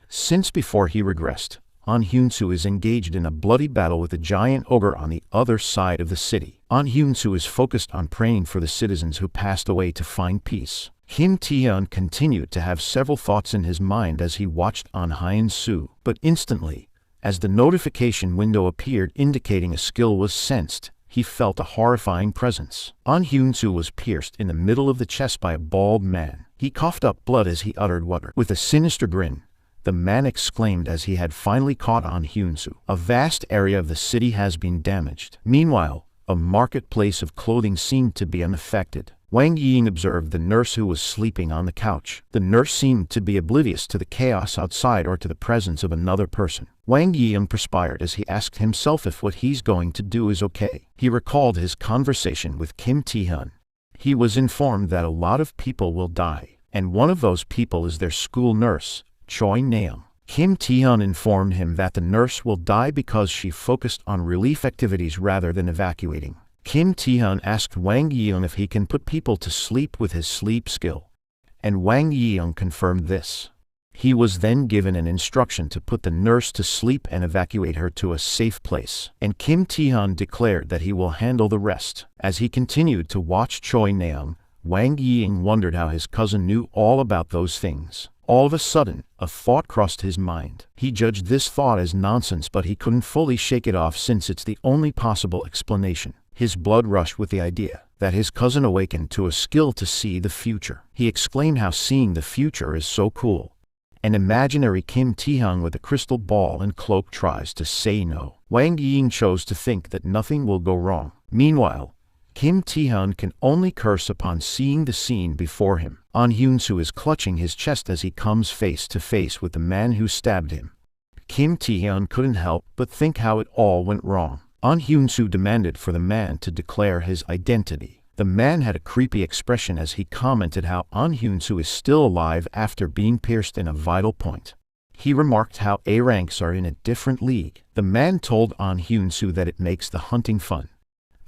Since before he regressed, An Hyun-soo is engaged in a bloody battle with a giant ogre on the other side of the city. An Hyun-soo is focused on praying for the citizens who passed away to find peace. Kim Tae-hyun continued to have several thoughts in his mind as he watched An Hyun-soo, but instantly, as the notification window appeared indicating a skill was sensed, he felt a horrifying presence. An Hyun-soo was pierced in the middle of the chest by a bald man. He coughed up blood as he uttered "water." With a sinister grin, the man exclaimed as he had finally caught An Hyun-soo. A vast area of the city has been damaged. Meanwhile, a marketplace of clothing seemed to be unaffected. Wang Ying observed the nurse who was sleeping on the couch. The nurse seemed to be oblivious to the chaos outside or to the presence of another person. Wang Ying perspired as he asked himself if what he's going to do is okay. He recalled his conversation with Kim Tae-hyun. He was informed that a lot of people will die, and one of those people is their school nurse, Choi Naeum. Kim Tae-hyun informed him that the nurse will die because she focused on relief activities rather than evacuating. Kim Tae-hyun asked Wang Ying if he can put people to sleep with his sleep skill, and Wang Ying confirmed this. He was then given an instruction to put the nurse to sleep and evacuate her to a safe place, and Kim Tae-hyun declared that he will handle the rest. As he continued to watch Choi Naeung, Wang Ying wondered how his cousin knew all about those things. All of a sudden, a thought crossed his mind. He judged this thought as nonsense, but he couldn't fully shake it off since it's the only possible explanation. His blood rushed with the idea that his cousin awakened to a skill to see the future. He exclaimed how seeing the future is so cool. An imaginary Kim Tae-hyun with a crystal ball and cloak tries to say no. Wang Ying chose to think that nothing will go wrong. Meanwhile, Kim Tae-hyun can only curse upon seeing the scene before him. An Hyun-soo is clutching his chest as he comes face to face with the man who stabbed him. Kim Tae-hyun couldn't help but think how it all went wrong. An Hyun-soo demanded for the man to declare his identity. The man had a creepy expression as he commented how An Hyun-soo is still alive after being pierced in a vital point. He remarked how A ranks are in a different league. The man told An Hyun-soo that it makes the hunting fun.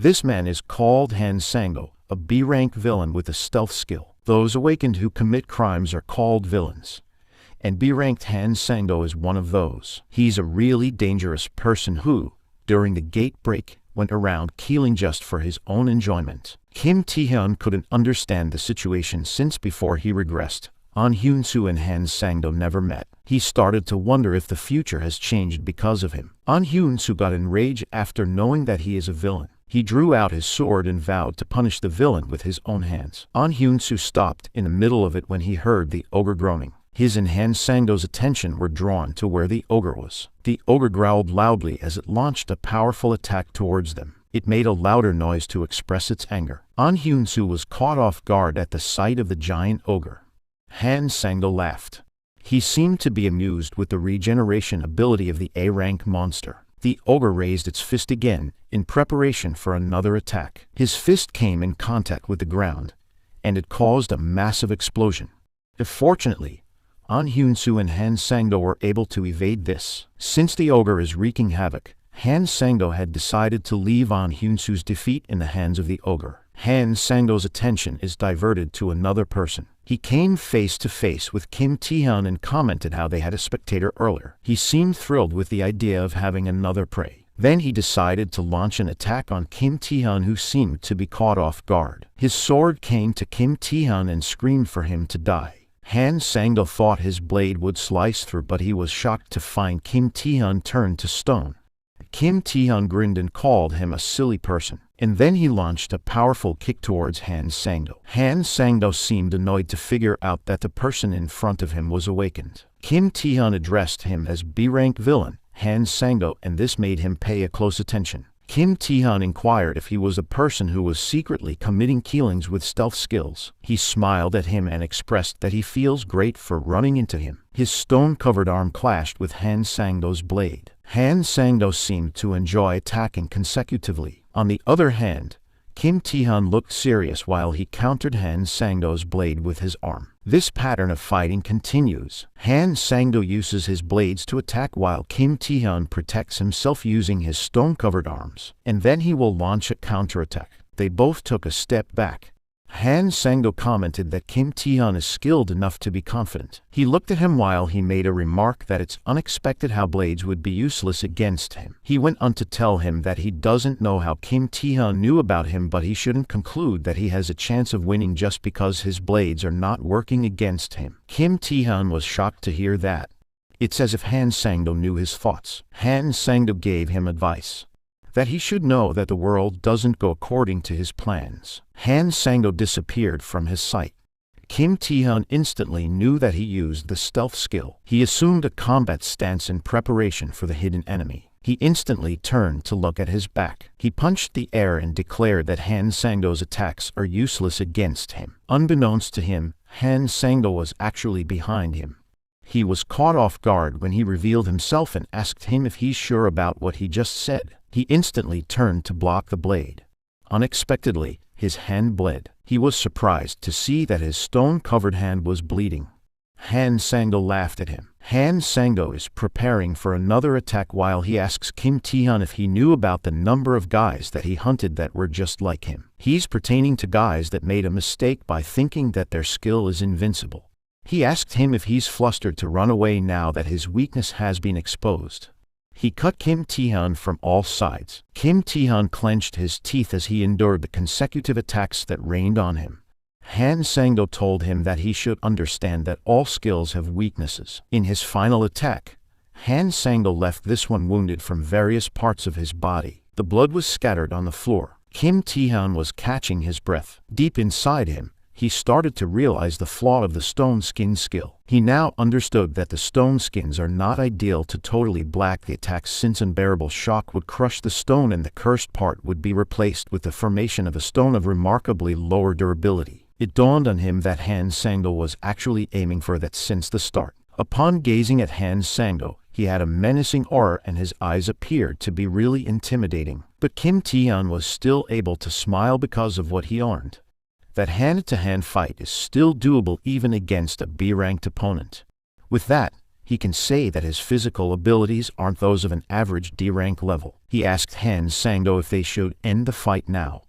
This man is called Han Sang-do, a B-rank villain with a stealth skill. Those awakened who commit crimes are called villains, and B-ranked Han Sang-do is one of those. He's a really dangerous person who, during the gate break, went around killing just for his own enjoyment. Kim Tae-hyun couldn't understand the situation since before he regressed, An Hyun-soo and Han Sang-do never met. He started to wonder if the future has changed because of him. An Hyun-soo got enraged after knowing that he is a villain. He drew out his sword and vowed to punish the villain with his own hands. An Hyun-soo stopped in the middle of it when he heard the ogre groaning. His and Han Sang-do's attention were drawn to where the ogre was. The ogre growled loudly as it launched a powerful attack towards them. It made a louder noise to express its anger. An Hyun-soo was caught off guard at the sight of the giant ogre. Han Sang-do laughed. He seemed to be amused with the regeneration ability of the A-rank monster. The ogre raised its fist again, in preparation for another attack. His fist came in contact with the ground, and it caused a massive explosion. Fortunately, An Hyun-soo and Han Sang-do were able to evade this. Since the ogre is wreaking havoc, Han Sang-do had decided to leave An Hyun-soo's defeat in the hands of the ogre. Han Sang-do's attention is diverted to another person. He came face to face with Kim Tae-hyun and commented how they had a spectator earlier. He seemed thrilled with the idea of having another prey. Then he decided to launch an attack on Kim Tae-hyun, who seemed to be caught off guard. His sword came to Kim Tae-hyun and screamed for him to die. Han Sang-do thought his blade would slice through, but he was shocked to find Kim Tae-hyun turned to stone. Kim Tae-hyun grinned and called him a silly person, and then he launched a powerful kick towards Han Sang-do. Han Sang-do seemed annoyed to figure out that the person in front of him was awakened. Kim Tae-hyun addressed him as B-rank villain Han Sang-do, and this made him pay a close attention. Kim Tae-hyun inquired if he was a person who was secretly committing killings with stealth skills. He smiled at him and expressed that he feels great for running into him. His stone-covered arm clashed with Han Sang-do's blade. Han Sang-do seemed to enjoy attacking consecutively. On the other hand, Kim Tae-hyun looked serious while he countered Han Sang-do's blade with his arm. This pattern of fighting continues. Han Sang-do uses his blades to attack while Kim Tae-hyun protects himself using his stone-covered arms, and then he will launch a counterattack. They both took a step back. Han Sang-do commented that Kim Tae-hyun is skilled enough to be confident. He looked at him while he made a remark that it's unexpected how blades would be useless against him. He went on to tell him that he doesn't know how Kim Tae-hyun knew about him, but he shouldn't conclude that he has a chance of winning just because his blades are not working against him. Kim Tae-hyun was shocked to hear that. It's as if Han Sang-do knew his thoughts. Han Sang-do gave him advice that he should know that the world doesn't go according to his plans. Han Sang-do disappeared from his sight. Kim Tae-hyun instantly knew that he used the stealth skill. He assumed a combat stance in preparation for the hidden enemy. He instantly turned to look at his back. He punched the air and declared that Han Sang-do's attacks are useless against him. Unbeknownst to him, Han Sang-do was actually behind him. He was caught off guard when he revealed himself and asked him if he's sure about what he just said. He instantly turned to block the blade. Unexpectedly, his hand bled. He was surprised to see that his stone-covered hand was bleeding. Han Sang-do laughed at him. Han Sang-do is preparing for another attack while he asks Kim Tae-hyun if he knew about the number of guys that he hunted that were just like him. He's pertaining to guys that made a mistake by thinking that their skill is invincible. He asked him if he's flustered to run away now that his weakness has been exposed. He cut Kim Tae-hyun from all sides. Kim Tae-hyun clenched his teeth as he endured the consecutive attacks that rained on him. Han Sang-do told him that he should understand that all skills have weaknesses. In his final attack, Han Sang-do left this one wounded from various parts of his body. The blood was scattered on the floor. Kim Tae-hyun was catching his breath. Deep inside him, he started to realize the flaw of the stone skin skill. He now understood that the stone skins are not ideal to totally black the attacks, since unbearable shock would crush the stone and the cursed part would be replaced with the formation of a stone of remarkably lower durability. It dawned on him that Han Sang-do was actually aiming for that since the start. Upon gazing at Han Sang-do, he had a menacing aura and his eyes appeared to be really intimidating. But Kim Tae-hyun was still able to smile because of what he earned. That hand-to-hand fight is still doable even against a B-ranked opponent. With that, he can say that his physical abilities aren't those of an average D-rank level. He asked Han Sang-do if they should end the fight now.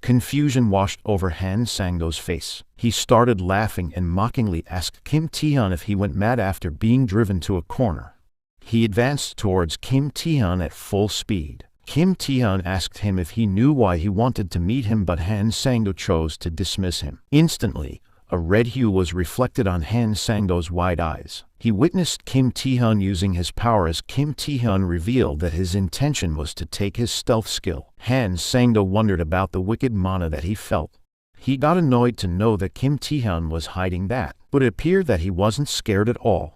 Confusion washed over Han Sang-do's face. He started laughing and mockingly asked Kim Tae-hyun if he went mad after being driven to a corner. He advanced towards Kim Tae-hyun at full speed. Kim Tae-hyun asked him if he knew why he wanted to meet him, but Han Sang-do chose to dismiss him. Instantly, a red hue was reflected on Han Sang-do's wide eyes. He witnessed Kim Tae-hyun using his power as Kim Tae-hyun revealed that his intention was to take his stealth skill. Han Sang-do wondered about the wicked mana that he felt. He got annoyed to know that Kim Tae-hyun was hiding that, but it appeared that he wasn't scared at all.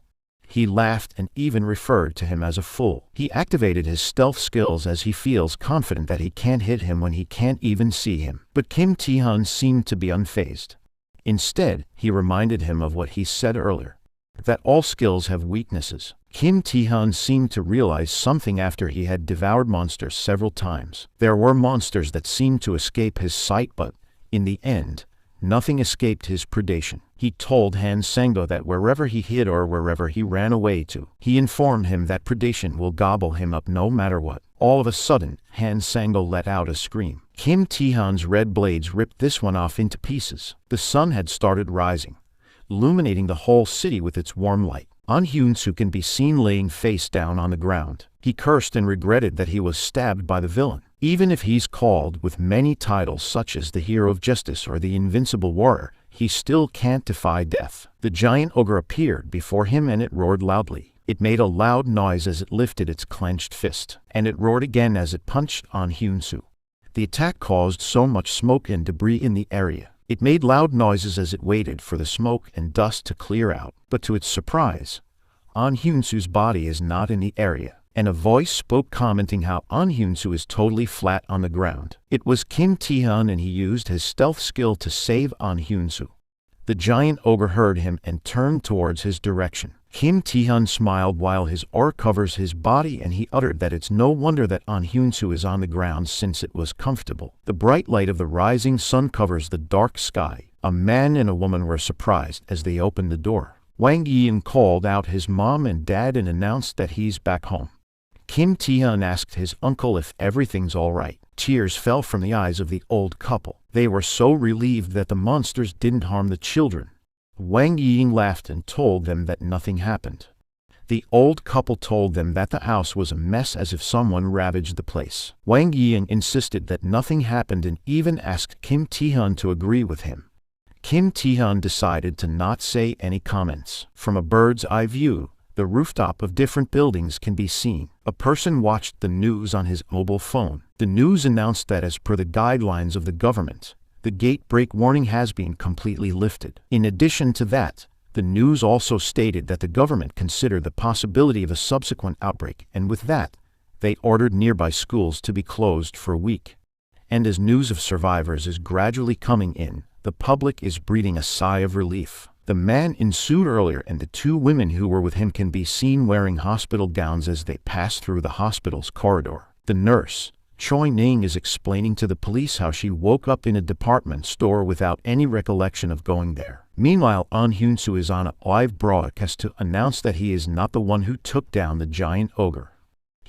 He laughed and even referred to him as a fool. He activated his stealth skills as he feels confident that he can't hit him when he can't even see him. But Kim Tae-hyun seemed to be unfazed. Instead, he reminded him of what he said earlier, that all skills have weaknesses. Kim Tae-hyun seemed to realize something after he had devoured monsters several times. There were monsters that seemed to escape his sight, but, in the end, nothing escaped his predation. He told Han Sang-do that wherever he hid or wherever he ran away to, he informed him that predation will gobble him up no matter what. All of a sudden, Han Sang-do let out a scream. Kim Tae-hyun's red blades ripped this one off into pieces. The sun had started rising, illuminating the whole city with its warm light. An Hyun-soo can be seen laying face down on the ground. He cursed and regretted that he was stabbed by the villain. Even if he's called with many titles such as the Hero of Justice or the Invincible Warrior, he still can't defy death. The giant ogre appeared before him and it roared loudly. It made a loud noise as it lifted its clenched fist, and it roared again as it punched An Hyun-soo. The attack caused so much smoke and debris in the area. It made loud noises as it waited for the smoke and dust to clear out. But to its surprise, An Hyun-soo's body is not in the area, and a voice spoke commenting how An Hyun-soo is totally flat on the ground. It was Kim Tae-hyun and he used his stealth skill to save An Hyun-soo. The giant ogre heard him and turned towards his direction. Kim Tae-hyun smiled while his aura covers his body and he uttered that it's no wonder that An Hyun-soo is on the ground since it was comfortable. The bright light of the rising sun covers the dark sky. A man and a woman were surprised as they opened the door. Wang Yi called out his mom and dad and announced that he's back home. Kim Tae-hyun asked his uncle if everything's all right. Tears fell from the eyes of the old couple. They were so relieved that the monsters didn't harm the children. Wang Yi laughed and told them that nothing happened. The old couple told them that the house was a mess as if someone ravaged the place. Wang Yi insisted that nothing happened and even asked Kim Tae-hyun to agree with him. Kim Tae-hyun decided to not say any comments. From a bird's eye view, the rooftop of different buildings can be seen. A person watched the news on his mobile phone. The news announced that as per the guidelines of the government, the gate break warning has been completely lifted. In addition to that, the news also stated that the government considered the possibility of a subsequent outbreak, and with that, they ordered nearby schools to be closed for a week. And as news of survivors is gradually coming in, the public is breathing a sigh of relief. The man in suit earlier and the two women who were with him can be seen wearing hospital gowns as they pass through the hospital's corridor. The nurse, Choi Ning, is explaining to the police how she woke up in a department store without any recollection of going there. Meanwhile, An Hyun-soo is on a live broadcast to announce that he is not the one who took down the giant ogre.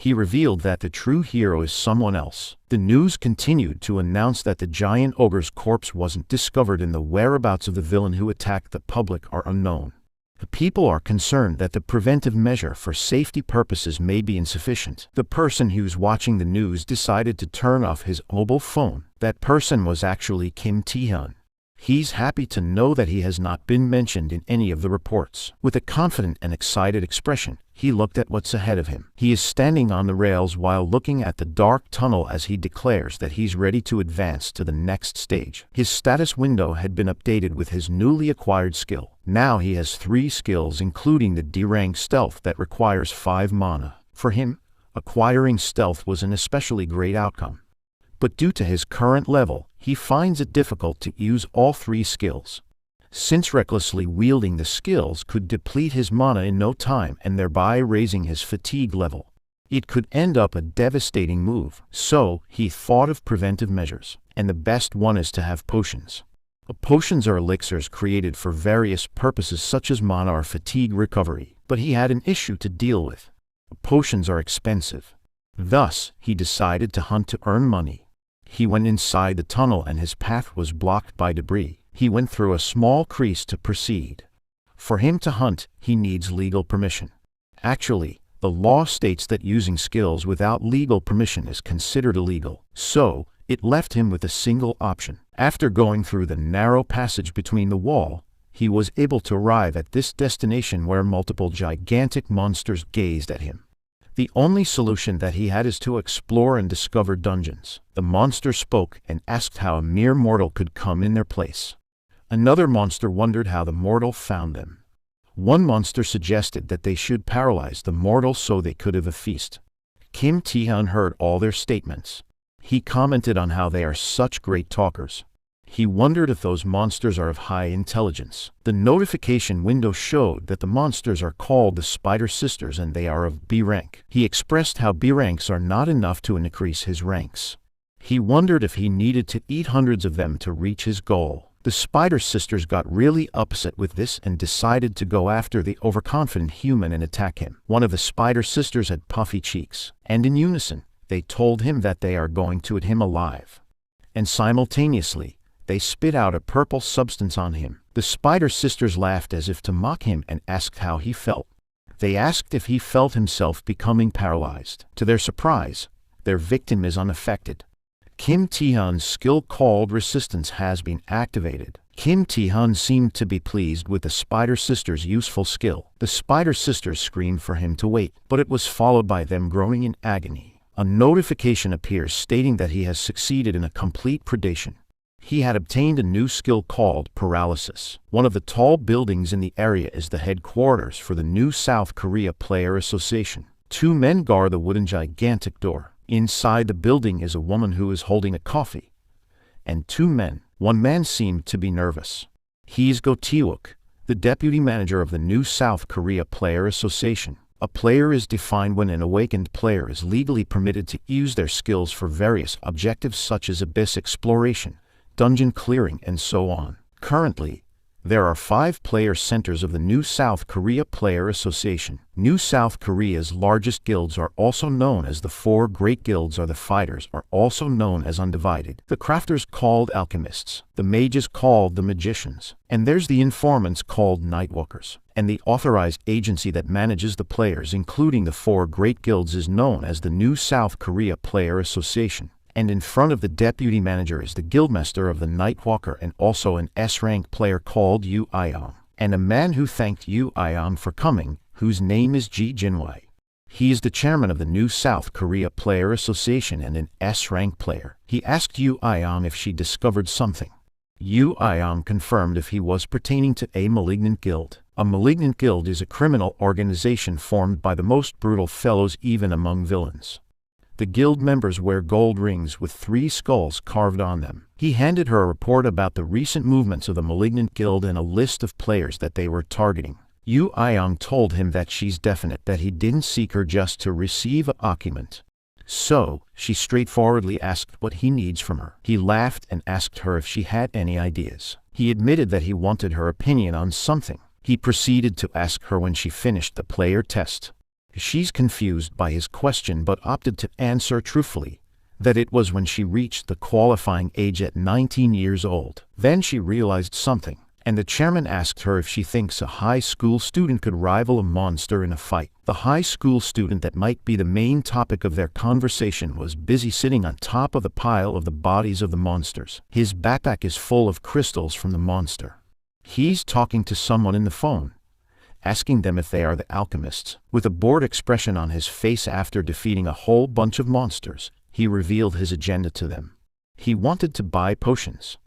He revealed that the true hero is someone else. The news continued to announce that the giant ogre's corpse wasn't discovered and the whereabouts of the villain who attacked the public are unknown. The people are concerned that the preventive measure for safety purposes may be insufficient. The person who's watching the news decided to turn off his mobile phone. That person was actually Kim Tae-hyun. He's happy to know that he has not been mentioned in any of the reports. With a confident and excited expression, he looked at what's ahead of him. He is standing on the rails while looking at the dark tunnel as he declares that he's ready to advance to the next stage. His status window had been updated with his newly acquired skill. Now he has 3 skills, including the D-rank stealth that requires 5 mana. For him, acquiring stealth was an especially great outcome. But due to his current level, he finds it difficult to use all 3 skills, since recklessly wielding the skills could deplete his mana in no time and thereby raising his fatigue level. It could end up a devastating move, so he thought of preventive measures, and the best one is to have potions. Potions are elixirs created for various purposes such as mana or fatigue recovery, but he had an issue to deal with. Potions are expensive. Thus, he decided to hunt to earn money. He went inside the tunnel and his path was blocked by debris. He went through a small crease to proceed. For him to hunt, he needs legal permission. Actually, the law states that using skills without legal permission is considered illegal, so it left him with a single option. After going through the narrow passage between the wall, he was able to arrive at this destination where multiple gigantic monsters gazed at him. The only solution that he had is to explore and discover dungeons. The monster spoke and asked how a mere mortal could come in their place. Another monster wondered how the mortal found them. One monster suggested that they should paralyze the mortal so they could have a feast. Kim Tae-hyun heard all their statements. He commented on how they are such great talkers. He wondered if those monsters are of high intelligence. The notification window showed that the monsters are called the Spider Sisters and they are of B rank. He expressed how B ranks are not enough to increase his ranks. He wondered if he needed to eat hundreds of them to reach his goal. The Spider Sisters got really upset with this and decided to go after the overconfident human and attack him. One of the Spider Sisters had puffy cheeks, and in unison, they told him that they are going to eat him alive. And simultaneously, they spit out a purple substance on him. The Spider Sisters laughed as if to mock him and asked how he felt. They asked if he felt himself becoming paralyzed. To their surprise, their victim is unaffected. Kim Tae-hyun's skill called Resistance has been activated. Kim Tae-hyun seemed to be pleased with the Spider Sisters' useful skill. The Spider Sisters screamed for him to wait, but it was followed by them groaning in agony. A notification appears stating that he has succeeded in a complete predation. He had obtained a new skill called Paralysis. One of the tall buildings in the area is the headquarters for the new South Korea Player Association. 2 men guard the wooden gigantic door. Inside the building is a woman who is holding a coffee, and 2 men. One man seemed to be nervous. He's Go Tae-wook, the deputy manager of the new South Korea Player Association. A player is defined when an awakened player is legally permitted to use their skills for various objectives such as abyss exploration, dungeon clearing, and so on. Currently, there are 5 player centers of the New South Korea Player Association. New South Korea's largest guilds are also known as the 4 Great Guilds, or the fighters are also known as Undivided. The crafters called alchemists, the mages called the magicians, and there's the informants called nightwalkers. And the authorized agency that manages the players, including the 4 Great Guilds, is known as the New South Korea Player Association. And in front of the deputy manager is the guildmaster of the Nightwalker and also an S-rank player called Yu Ion, and a man who thanked Yu Ion for coming, whose name is Ji Jinwei. He is the chairman of the New South Korea Player Association and an S-rank player. He asked Yu Ion if she discovered something. Yu Ion confirmed if he was pertaining to a malignant guild. A malignant guild is a criminal organization formed by the most brutal fellows even among villains. The guild members wear gold rings with 3 skulls carved on them. He handed her a report about the recent movements of the malignant guild and a list of players that they were targeting. Yu Ion told him that she's definite that he didn't seek her just to receive a document. So, she straightforwardly asked what he needs from her. He laughed and asked her if she had any ideas. He admitted that he wanted her opinion on something. He proceeded to ask her when she finished the player test. She's confused by his question but opted to answer truthfully, that it was when she reached the qualifying age at 19 years old. Then she realized something. And the chairman asked her if she thinks a high school student could rival a monster in a fight. The high school student that might be the main topic of their conversation was busy sitting on top of the pile of the bodies of the monsters. His backpack is full of crystals from the monster. He's talking to someone in the phone, asking them if they are the alchemists. With a bored expression on his face after defeating a whole bunch of monsters, he revealed his agenda to them. He wanted to buy potions.